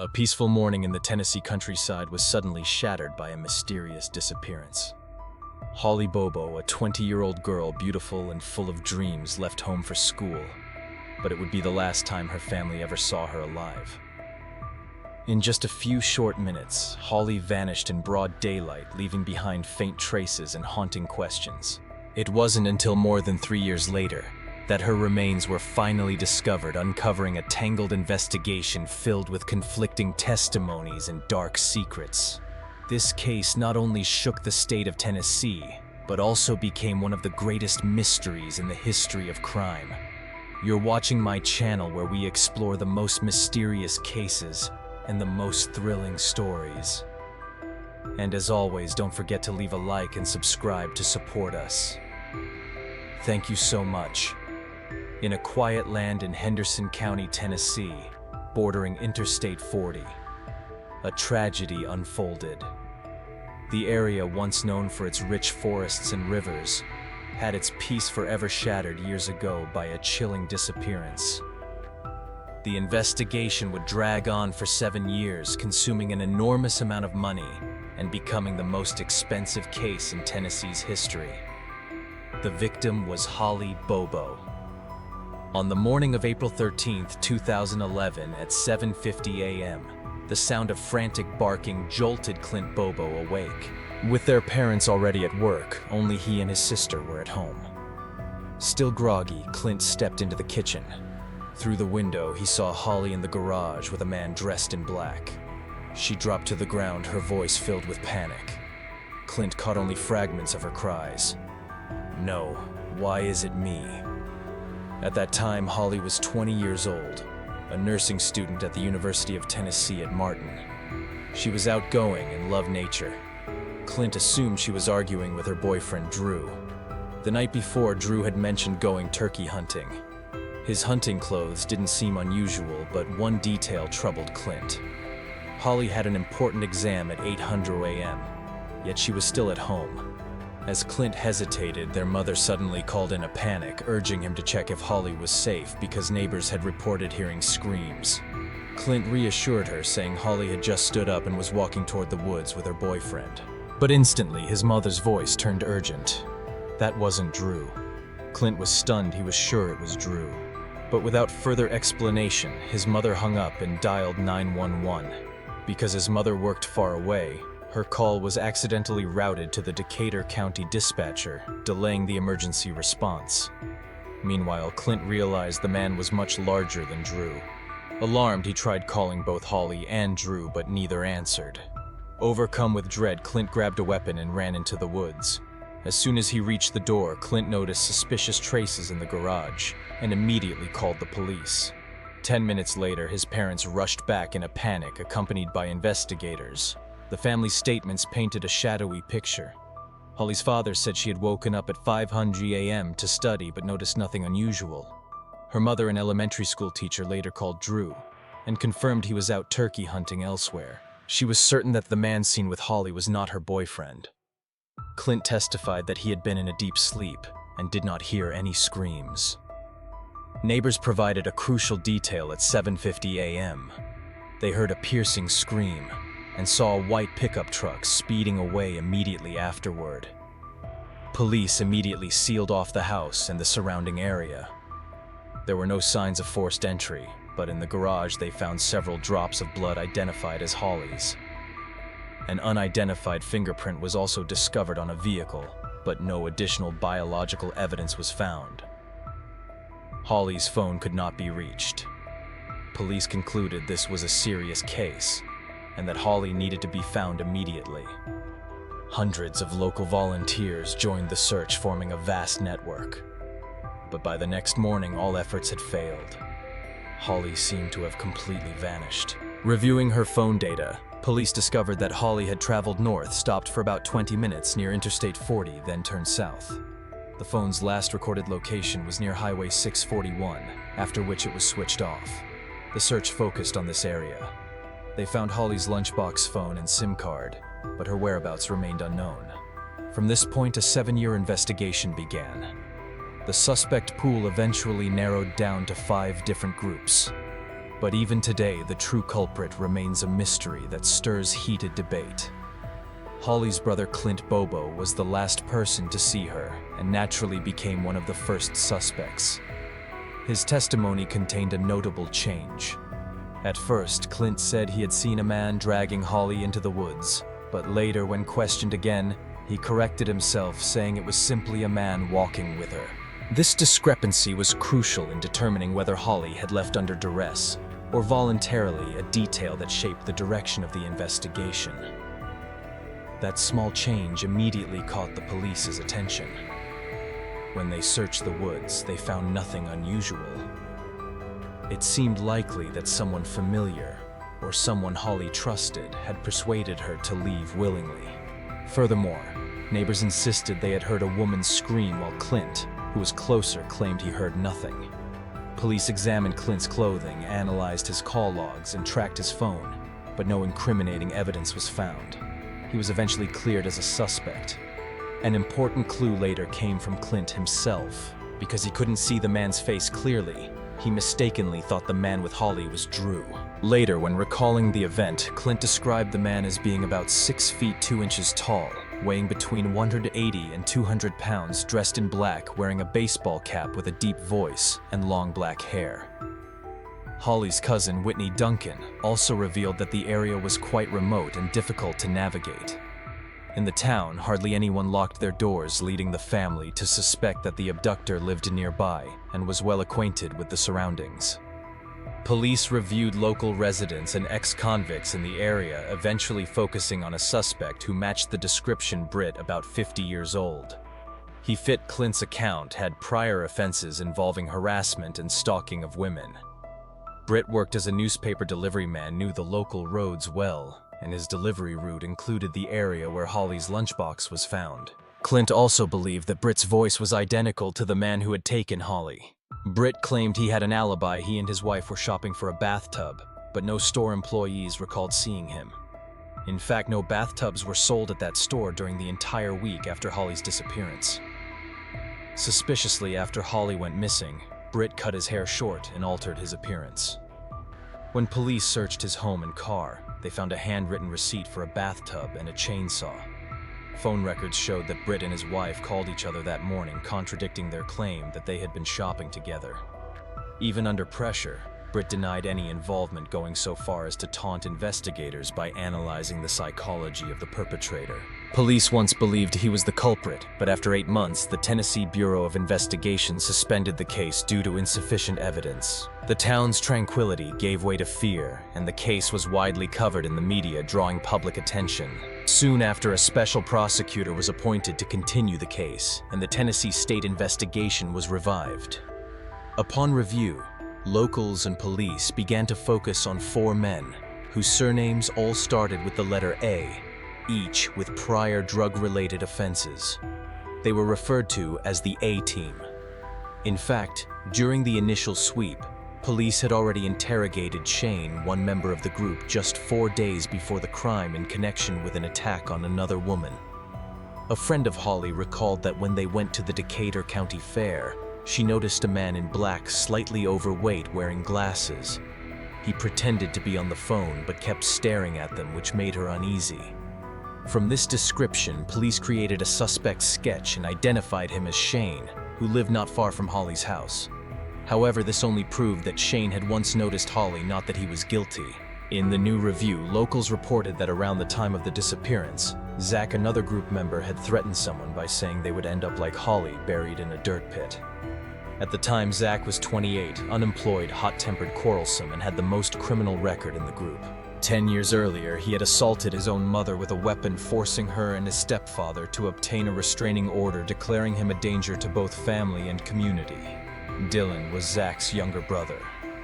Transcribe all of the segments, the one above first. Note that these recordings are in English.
A peaceful morning in the Tennessee countryside was suddenly shattered by a mysterious disappearance. Holly Bobo, a 20-year-old girl, beautiful and full of dreams, left home for school, but it would be the last time her family ever saw her alive. In just a few short minutes, Holly vanished in broad daylight, leaving behind faint traces and haunting questions. It wasn't until more than 3 years later that her remains were finally discovered, uncovering a tangled investigation filled with conflicting testimonies and dark secrets. This case not only shook the state of Tennessee, but also became one of the greatest mysteries in the history of crime. You're watching my channel where we explore the most mysterious cases and the most thrilling stories. And as always, don't forget to leave a like and subscribe to support us. Thank you so much. In a quiet land in Henderson County, Tennessee, bordering Interstate 40, a tragedy unfolded. The area, once known for its rich forests and rivers, had its peace forever shattered years ago by a chilling disappearance. The investigation would drag on for 7 years, consuming an enormous amount of money and becoming the most expensive case in Tennessee's history. The victim was Holly Bobo. On the morning of April 13, 2011, at 7:50 a.m., the sound of frantic barking jolted Clint Bobo awake. With their parents already at work, only he and his sister were at home. Still groggy, Clint stepped into the kitchen. Through the window, he saw Holly in the garage with a man dressed in black. She dropped to the ground, her voice filled with panic. Clint caught only fragments of her cries. "No, why is it me?" At that time, Holly was 20 years old, a nursing student at the University of Tennessee at Martin. She was outgoing and loved nature. Clint assumed she was arguing with her boyfriend, Drew. The night before, Drew had mentioned going turkey hunting. His hunting clothes didn't seem unusual, but one detail troubled Clint. Holly had an important exam at 8:00 a.m., yet she was still at home. As Clint hesitated, their mother suddenly called in a panic, urging him to check if Holly was safe because neighbors had reported hearing screams. Clint reassured her, saying Holly had just stood up and was walking toward the woods with her boyfriend. But instantly, his mother's voice turned urgent. That wasn't Drew. Clint was stunned. He was sure it was Drew. But without further explanation, his mother hung up and dialed 911. Because his mother worked far away, her call was accidentally routed to the Decatur County dispatcher, delaying the emergency response. Meanwhile, Clint realized the man was much larger than Drew. Alarmed, he tried calling both Holly and Drew, but neither answered. Overcome with dread, Clint grabbed a weapon and ran into the woods. As soon as he reached the door, Clint noticed suspicious traces in the garage and immediately called the police. 10 minutes later, his parents rushed back in a panic, accompanied by investigators. The family's statements painted a shadowy picture. Holly's father said she had woken up at 5:00 a.m. to study but noticed nothing unusual. Her mother, an elementary school teacher, later called Drew and confirmed he was out turkey hunting elsewhere. She was certain that the man seen with Holly was not her boyfriend. Clint testified that he had been in a deep sleep and did not hear any screams. Neighbors provided a crucial detail at 7:50 a.m. They heard a piercing scream and saw a white pickup truck speeding away immediately afterward. Police immediately sealed off the house and the surrounding area. There were no signs of forced entry, but in the garage they found several drops of blood identified as Holly's. An unidentified fingerprint was also discovered on a vehicle, but no additional biological evidence was found. Holly's phone could not be reached. Police concluded this was a serious case, and that Holly needed to be found immediately. Hundreds of local volunteers joined the search, forming a vast network. But by the next morning, all efforts had failed. Holly seemed to have completely vanished. Reviewing her phone data, police discovered that Holly had traveled north, stopped for about 20 minutes near Interstate 40, then turned south. The phone's last recorded location was near Highway 641, after which it was switched off. The search focused on this area. They found Holly's lunchbox phone and SIM card, but her whereabouts remained unknown. From this point, a 7-year investigation began. The suspect pool eventually narrowed down to 5 different groups. But even today, the true culprit remains a mystery that stirs heated debate. Holly's brother Clint Bobo was the last person to see her and naturally became one of the first suspects. His testimony contained a notable change. At first, Clint said he had seen a man dragging Holly into the woods, but later, when questioned again, he corrected himself, saying it was simply a man walking with her. This discrepancy was crucial in determining whether Holly had left under duress or voluntarily, a detail that shaped the direction of the investigation. That small change immediately caught the police's attention. When they searched the woods, they found nothing unusual. It seemed likely that someone familiar, or someone Holly trusted, had persuaded her to leave willingly. Furthermore, neighbors insisted they had heard a woman scream while Clint, who was closer, claimed he heard nothing. Police examined Clint's clothing, analyzed his call logs, and tracked his phone, but no incriminating evidence was found. He was eventually cleared as a suspect. An important clue later came from Clint himself. Because he couldn't see the man's face clearly, he mistakenly thought the man with Holly was Drew. Later, when recalling the event, Clint described the man as being about 6 feet 2 inches tall, weighing between 180 and 200 pounds, dressed in black, wearing a baseball cap with a deep voice and long black hair. Holly's cousin, Whitney Duncan, also revealed that the area was quite remote and difficult to navigate. In the town, hardly anyone locked their doors, leading the family to suspect that the abductor lived nearby and was well acquainted with the surroundings. Police reviewed local residents and ex-convicts in the area, eventually focusing on a suspect who matched the description: Britt, about 50 years old. He fit Clint's account, had prior offenses involving harassment and stalking of women. Britt worked as a newspaper delivery man, knew the local roads well, and his delivery route included the area where Holly's lunchbox was found. Clint also believed that Britt's voice was identical to the man who had taken Holly. Britt claimed he had an alibi. He and his wife were shopping for a bathtub, but no store employees recalled seeing him. In fact, no bathtubs were sold at that store during the entire week after Holly's disappearance. Suspiciously, after Holly went missing, Britt cut his hair short and altered his appearance. When police searched his home and car, they found a handwritten receipt for a bathtub and a chainsaw. Phone records showed that Britt and his wife called each other that morning, contradicting their claim that they had been shopping together. Even under pressure, Britt denied any involvement, going so far as to taunt investigators by analyzing the psychology of the perpetrator. Police once believed he was the culprit, but after 8 months, the Tennessee Bureau of Investigation suspended the case due to insufficient evidence. The town's tranquility gave way to fear, and the case was widely covered in the media, drawing public attention. Soon after, a special prosecutor was appointed to continue the case, and the Tennessee State investigation was revived. Upon review, locals and police began to focus on 4 men, whose surnames all started with the letter A, each with prior drug-related offenses. They were referred to as the A-Team. In fact, during the initial sweep, police had already interrogated Shane, one member of the group, just 4 days before the crime in connection with an attack on another woman. A friend of Holly recalled that when they went to the Decatur County Fair, she noticed a man in black, slightly overweight, wearing glasses. He pretended to be on the phone but kept staring at them, which made her uneasy. From this description, police created a suspect sketch and identified him as Shane, who lived not far from Holly's house. However, this only proved that Shane had once noticed Holly, not that he was guilty. In the new review, locals reported that around the time of the disappearance, Zach, another group member, had threatened someone by saying they would end up like Holly, buried in a dirt pit. At the time, Zach was 28, unemployed, hot-tempered, quarrelsome, and had the most criminal record in the group. 10 years earlier, he had assaulted his own mother with a weapon, forcing her and his stepfather to obtain a restraining order, declaring him a danger to both family and community. Dylan was Zach's younger brother.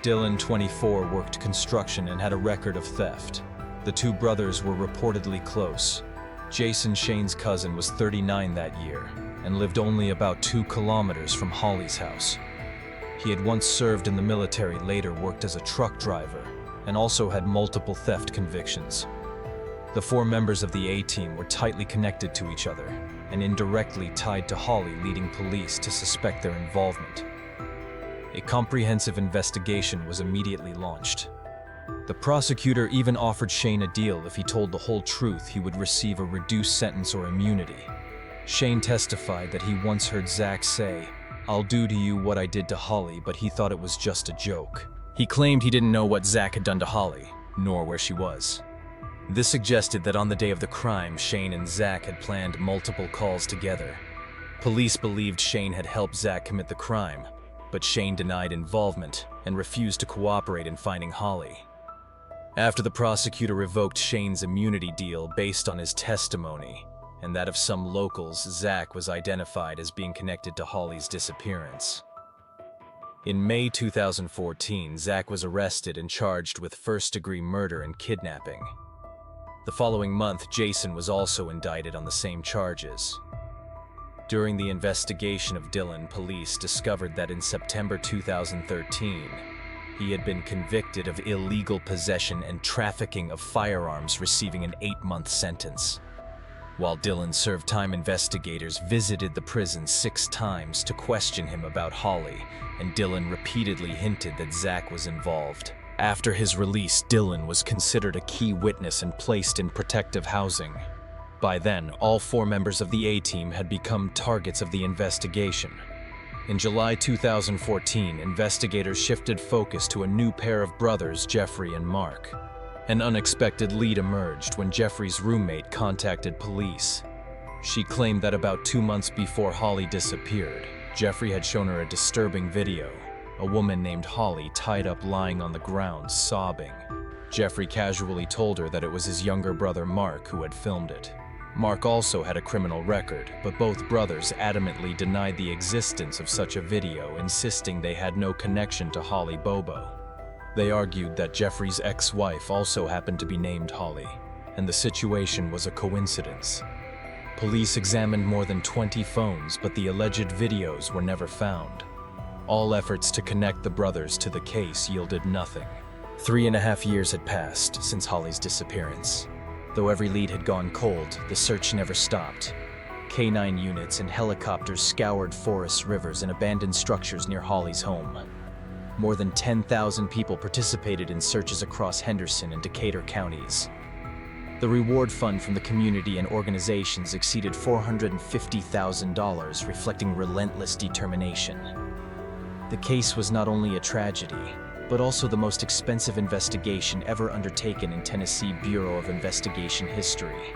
Dylan, 24, worked construction and had a record of theft. The 2 brothers were reportedly close. Jason, Shane's cousin, was 39 that year and lived only about 2 kilometers from Holly's house. He had once served in the military, later worked as a truck driver, and also had multiple theft convictions. The 4 members of the A-Team were tightly connected to each other and indirectly tied to Holly, leading police to suspect their involvement. A comprehensive investigation was immediately launched. The prosecutor even offered Shane a deal if he told the whole truth. He would receive a reduced sentence or immunity. Shane testified that he once heard Zach say, "I'll do to you what I did to Holly," but he thought it was just a joke. He claimed he didn't know what Zach had done to Holly, nor where she was. This suggested that on the day of the crime, Shane and Zach had planned multiple calls together. Police believed Shane had helped Zach commit the crime, but Shane denied involvement and refused to cooperate in finding Holly. After the prosecutor revoked Shane's immunity deal based on his testimony and that of some locals, Zach was identified as being connected to Holly's disappearance. In May 2014, Zach was arrested and charged with first-degree murder and kidnapping. The following month, Jason was also indicted on the same charges. During the investigation of Dylan, police discovered that in September 2013, he had been convicted of illegal possession and trafficking of firearms, receiving an 8-month sentence. While Dylan served time, investigators visited the prison 6 times to question him about Holly, and Dylan repeatedly hinted that Zach was involved. After his release, Dylan was considered a key witness and placed in protective housing. By then, all 4 members of the A-team had become targets of the investigation. In July 2014, investigators shifted focus to a new pair of brothers, Jeffrey and Mark. An unexpected lead emerged when Jeffrey's roommate contacted police. She claimed that about 2 months before Holly disappeared, Jeffrey had shown her a disturbing video. A woman named Holly tied up lying on the ground, sobbing. Jeffrey casually told her that it was his younger brother Mark who had filmed it. Mark also had a criminal record, but both brothers adamantly denied the existence of such a video, insisting they had no connection to Holly Bobo. They argued that Jeffrey's ex-wife also happened to be named Holly, and the situation was a coincidence. Police examined more than 20 phones, but the alleged videos were never found. All efforts to connect the brothers to the case yielded nothing. 3.5 years had passed since Holly's disappearance. Though every lead had gone cold, the search never stopped. K-9 units and helicopters scoured forests, rivers, and abandoned structures near Holly's home. More than 10,000 people participated in searches across Henderson and Decatur counties. The reward fund from the community and organizations exceeded $450,000, reflecting relentless determination. The case was not only a tragedy, but also the most expensive investigation ever undertaken in Tennessee Bureau of Investigation history.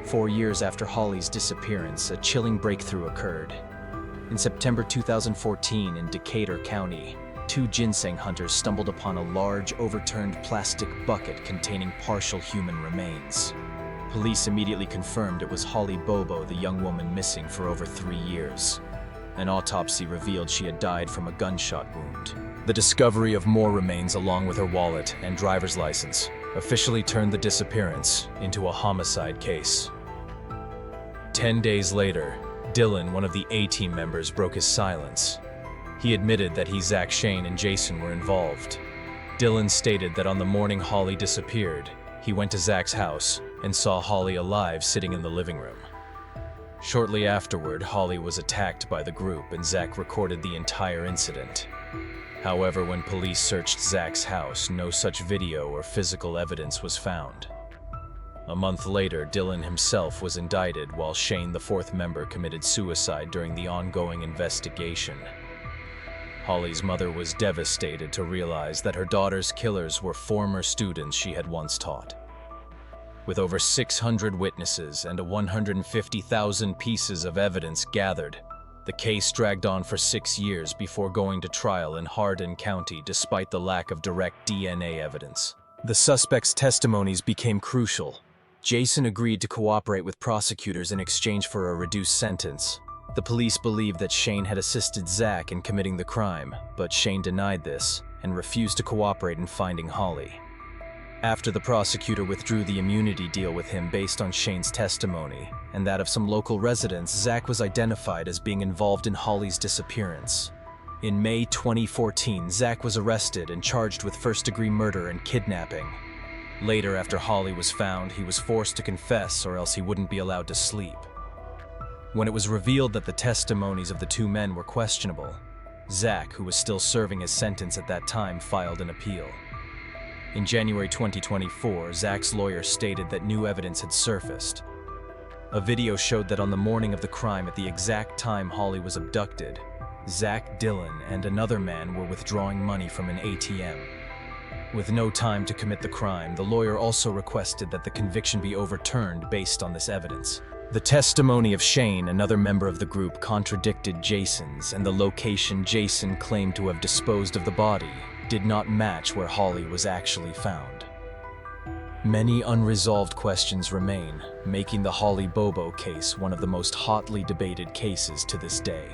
4 years after Holly's disappearance, a chilling breakthrough occurred. In September 2014, in Decatur County, 2 ginseng hunters stumbled upon a large, overturned plastic bucket containing partial human remains. Police immediately confirmed it was Holly Bobo, the young woman missing for over 3 years. An autopsy revealed she had died from a gunshot wound. The discovery of more remains, along with her wallet and driver's license, officially turned the disappearance into a homicide case. 10 days later, Dylan, one of the A-team members, broke his silence. He admitted that he, Zach, Shane, and Jason were involved. Dylan stated that on the morning Holly disappeared, he went to Zach's house and saw Holly alive sitting in the living room. Shortly afterward, Holly was attacked by the group, and Zach recorded the entire incident. However, when police searched Zach's house, no such video or physical evidence was found. A month later, Dylan himself was indicted, while Shane, the 4th member, committed suicide during the ongoing investigation. Holly's mother was devastated to realize that her daughter's killers were former students she had once taught. With over 600 witnesses and 150,000 pieces of evidence gathered, the case dragged on for 6 years before going to trial in Hardin County despite the lack of direct DNA evidence. The suspects' testimonies became crucial. Jason agreed to cooperate with prosecutors in exchange for a reduced sentence. The police believed that Shane had assisted Zach in committing the crime, but Shane denied this and refused to cooperate in finding Holly. After the prosecutor withdrew the immunity deal with him based on Shane's testimony and that of some local residents, Zach was identified as being involved in Holly's disappearance. In May 2014, Zach was arrested and charged with first-degree murder and kidnapping. Later, after Holly was found, he was forced to confess or else he wouldn't be allowed to sleep. When it was revealed that the testimonies of the 2 men were questionable, Zach, who was still serving his sentence at that time, filed an appeal. In January 2024, Zach's lawyer stated that new evidence had surfaced. A video showed that on the morning of the crime, at the exact time Holly was abducted, Zach Dillon and another man were withdrawing money from an ATM. With no time to commit the crime, the lawyer also requested that the conviction be overturned based on this evidence. The testimony of Shane, another member of the group, contradicted Jason's, and the location Jason claimed to have disposed of the body did not match where Holly was actually found. Many unresolved questions remain, making the Holly Bobo case one of the most hotly debated cases to this day.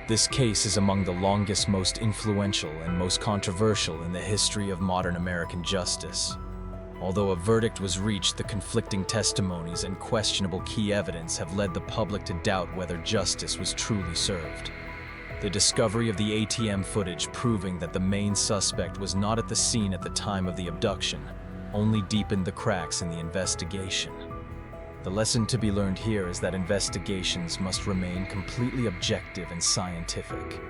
This case is among the longest, most influential, and most controversial in the history of modern American justice. Although a verdict was reached, the conflicting testimonies and questionable key evidence have led the public to doubt whether justice was truly served. The discovery of the ATM footage proving that the main suspect was not at the scene at the time of the abduction only deepened the cracks in the investigation. The lesson to be learned here is that investigations must remain completely objective and scientific.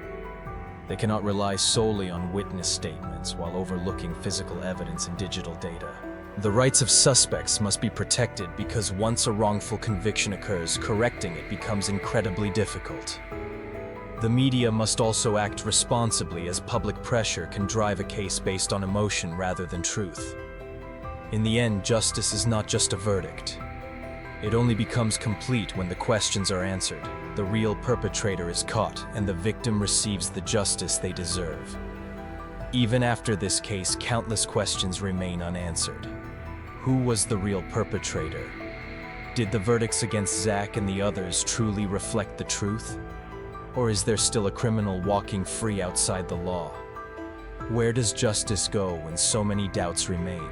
They cannot rely solely on witness statements while overlooking physical evidence and digital data. The rights of suspects must be protected because once a wrongful conviction occurs, correcting it becomes incredibly difficult. The media must also act responsibly, as public pressure can drive a case based on emotion rather than truth. In the end, justice is not just a verdict. It only becomes complete when the questions are answered, the real perpetrator is caught, and the victim receives the justice they deserve. Even after this case, countless questions remain unanswered. Who was the real perpetrator? Did the verdicts against Zach and the others truly reflect the truth? Or is there still a criminal walking free outside the law? Where does justice go when so many doubts remain?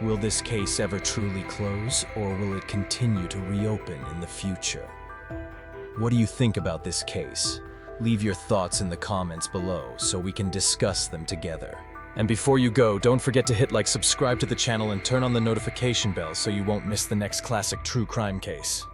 Will this case ever truly close, or will it continue to reopen in the future? What do you think about this case? Leave your thoughts in the comments below so we can discuss them together. And before you go, don't forget to hit like, subscribe to the channel, and turn on the notification bell so you won't miss the next classic true crime case.